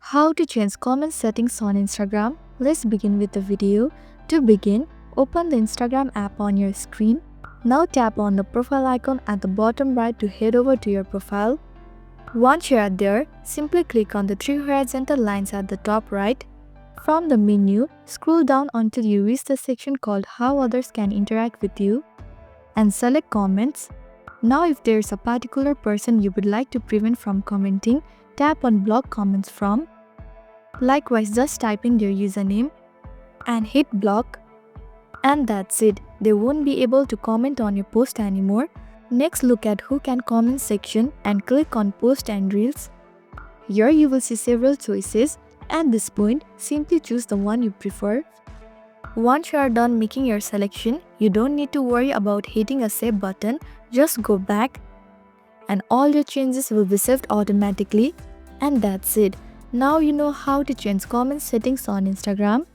How to change comment settings on Instagram? Let's begin with the video. To begin, open the Instagram app on your screen. Now tap on the profile icon at the bottom right to head over to your profile. Once you are there, simply click on the three horizontal lines at the top right. From the menu, scroll down until you reach the section called How Others Can Interact with You and select Comments. Now if there is a particular person you would like to prevent from commenting, tap on Block Comments From. Likewise, just type in their username and hit block. And that's it. They won't be able to comment on your post anymore. Next, look at Who Can Comment section and click on Post and Reels. Here you will see several choices. At this point, simply choose the one you prefer. Once you are done making your selection, you don't need to worry about hitting a save button. Just go back and all your changes will be saved automatically. And that's it. Now you know how to change comment settings on Instagram.